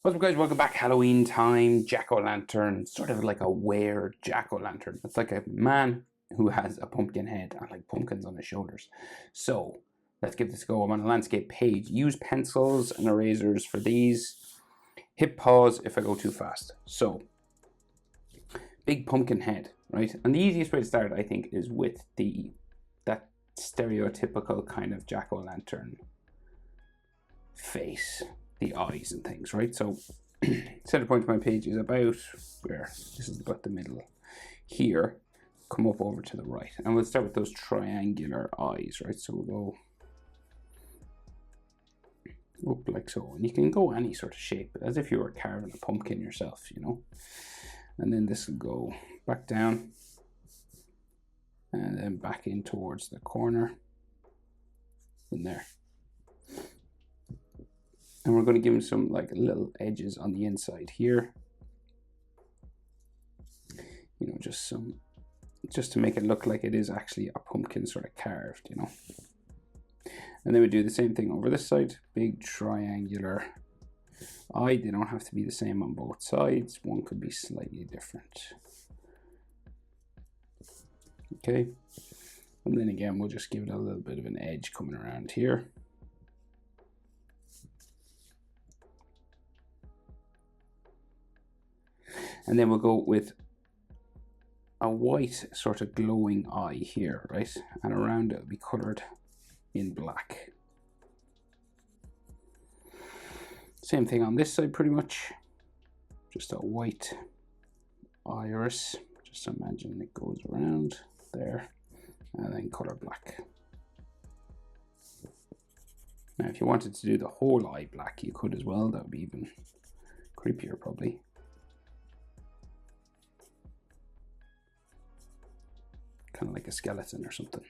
What's up, guys? Welcome back. Halloween time, jack-o'-lantern, sort of like a weird jack-o'-lantern. It's like a man who has a pumpkin head and like pumpkins on his shoulders. So let's give this a go. I'm on a landscape page. Use pencils and erasers for these. Hit pause if I go too fast. So big pumpkin head, right? And the easiest way to start, I think, is with that stereotypical kind of jack-o'-lantern face, the eyes and things, right? So center point of my page is about where this is about the middle here. Come up over to the right, and we'll start with those triangular eyes, right? So we'll go up like so, and you can go any sort of shape, as if you were carving a pumpkin yourself, you know. And then this will go back down, and then back in towards the corner in there. And we're going to give him some like little edges on the inside here, you know, just to make it look like it is actually a pumpkin sort of carved, you know. And then we do the same thing over this side. Big triangular eye. They don't have to be the same on both sides. One could be slightly different. Okay. And then again, we'll just give it a little bit of an edge coming around here. And then we'll go with a white sort of glowing eye here, right? And around it will be colored in black. Same thing on this side pretty much. Just a white iris. Just imagine it goes around there and then color black. Now if you wanted to do the whole eye black, you could as well. That would be even creepier probably. Kind of like a skeleton or something.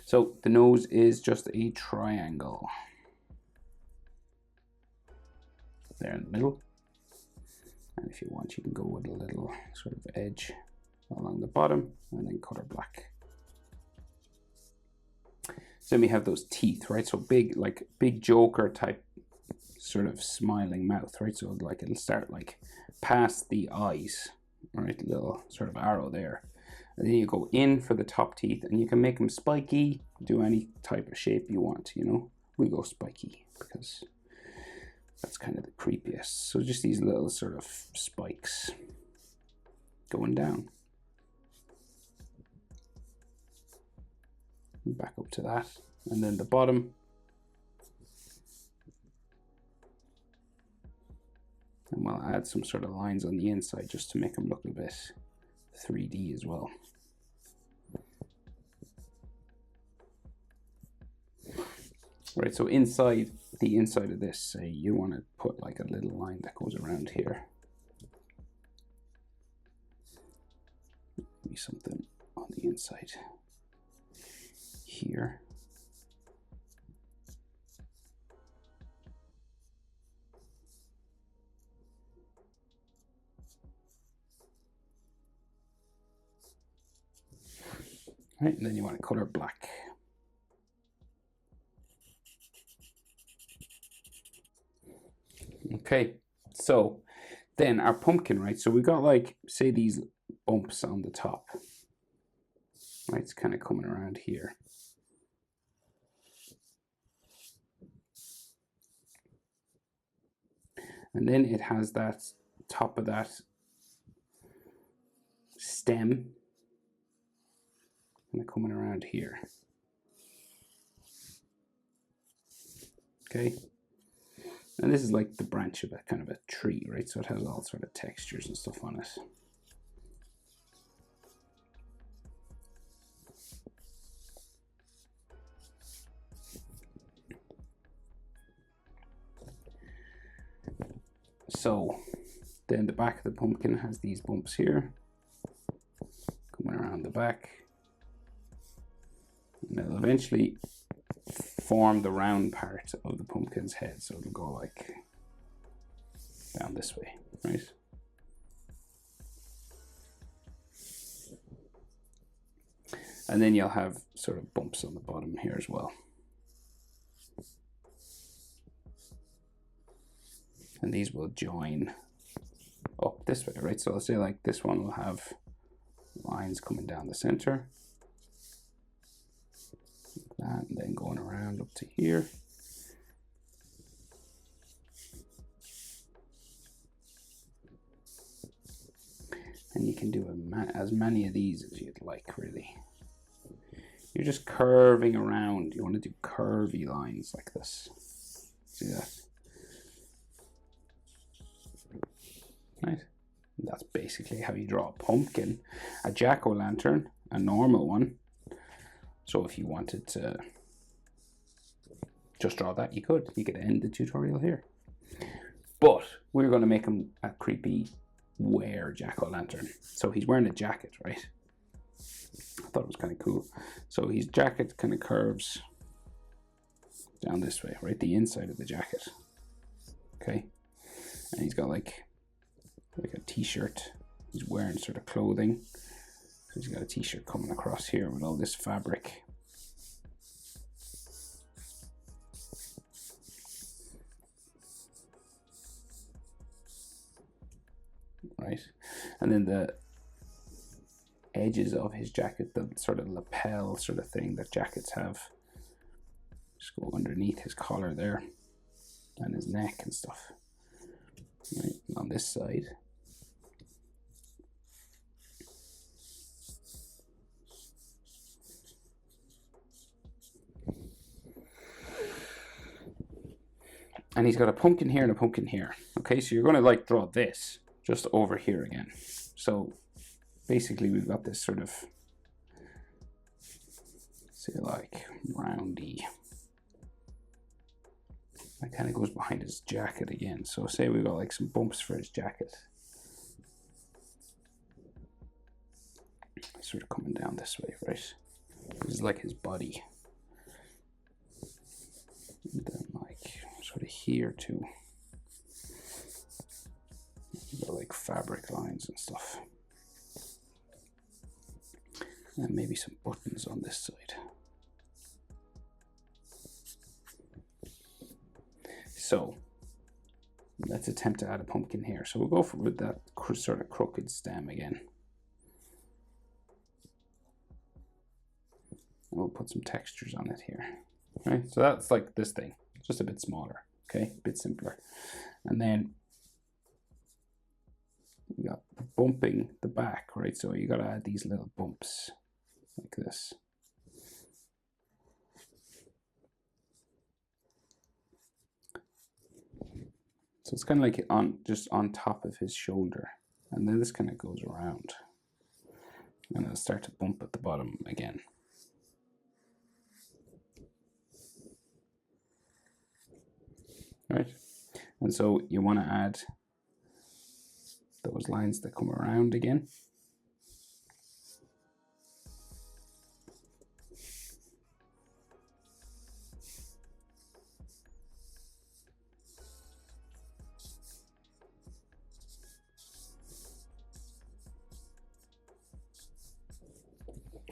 So the nose is just a triangle there in the middle. And if you want, you can go with a little sort of edge along the bottom and then color black. So then we have those teeth, right? So big, like big Joker type sort of smiling mouth, right? So like it'll start like past the eyes, right? Little sort of arrow there. And then you go in for the top teeth, and you can make them spiky, do any type of shape you want, you know. We go spiky because that's kind of the creepiest. So just these little sort of spikes going down. Back up to that. And then the bottom. And we'll add some sort of lines on the inside just to make them look a bit 3D as well. Right, so inside the inside of this, say you want to put like a little line that goes around here. Maybe something on the inside here. Right, and then you want to color black. Okay, so then our pumpkin, right? So we got like, say these bumps on the top, right? It's kind of coming around here. And then it has that top of that stem kind of coming around here. Okay. And this is like the branch of a kind of a tree, right? So it has all sort of textures and stuff on it. So then the back of the pumpkin has these bumps here coming around the back. And it'll eventually form the round part of the pumpkin's head. So it'll go like down this way, right? And then you'll have sort of bumps on the bottom here as well. and these will join up this way, right? So let's say like this one will have lines coming down the center, like that, and then going around up to here. And you can do as many of these as you'd like, really. You're just curving around. You want to do curvy lines like this. See that? Right? And that's basically how you draw a pumpkin. A jack-o'-lantern, a normal one. So if you wanted to just draw that, you could. You could end the tutorial here. But we're going to make him a creepy wear jack-o'-lantern. So he's wearing a jacket, right? I thought it was kind of cool. So his jacket kind of curves down this way, right? The inside of the jacket. Okay. And he's got like a t-shirt. He's wearing sort of clothing. So he's got a t-shirt coming across here with all this fabric. Right. And then the edges of his jacket, the sort of lapel sort of thing that jackets have, just go underneath his collar there and his neck and stuff. Right, on this side. And he's got a pumpkin here and a pumpkin here. Okay, so you're going to like draw this just over here again. So basically we've got this sort of, say like roundy, that kind of goes behind his jacket again. So say we've got like some bumps for his jacket, sort of coming down this way, right? This is like his body. And then like sort of here too, you've got like fabric lines and stuff. And maybe some buttons on this side. So let's attempt to add a pumpkin here. So we'll go with that sort of crooked stem again. And we'll put some textures on it here. Right, so that's like this thing, just a bit smaller, okay, a bit simpler. And then we got bumping the back, right? So you got to add these little bumps like this. So it's kind of like just on top of his shoulder, and then this kind of goes around, and it'll start to bump at the bottom again. Right, and so you want to add those lines that come around again.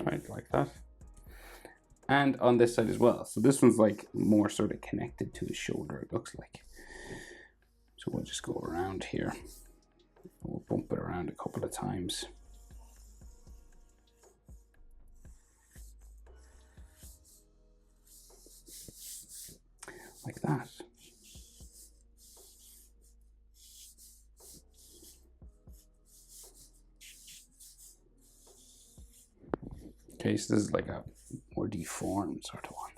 Right, like that. And on this side as well. So this one's like more sort of connected to his shoulder, it looks like. So we'll just go around here. We'll bump it around a couple of times. Like that. Okay, so this is like a more deformed sort of one.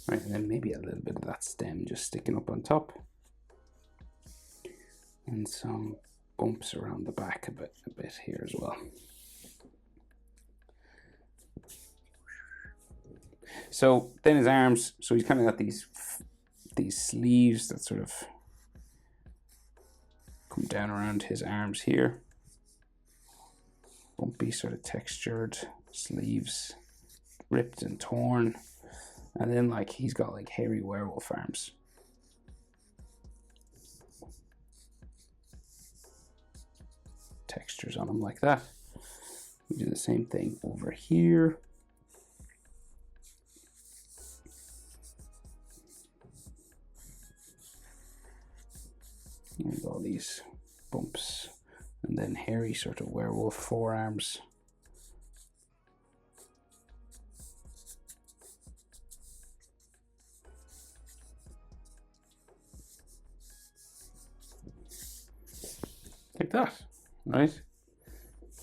Right, and then maybe a little bit of that stem just sticking up on top. And some bumps around the back a bit here as well. So then his arms, so he's kind of got these sleeves that sort of come down around his arms here. Bumpy sort of textured sleeves, ripped and torn. And then like he's got like hairy werewolf arms. textures on them like that. We do the same thing over here. And all these bumps, and then hairy sort of werewolf forearms. Like that, right?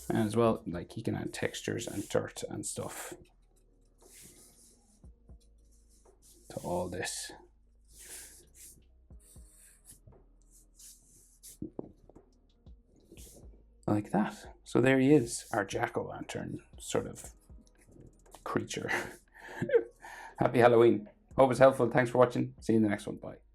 And as well, like you can add textures and dirt and stuff to all this. Like that. So there he is, our jack-o'-lantern sort of creature. Happy Halloween. Hope it's helpful. Thanks for watching. See you in the next one. Bye.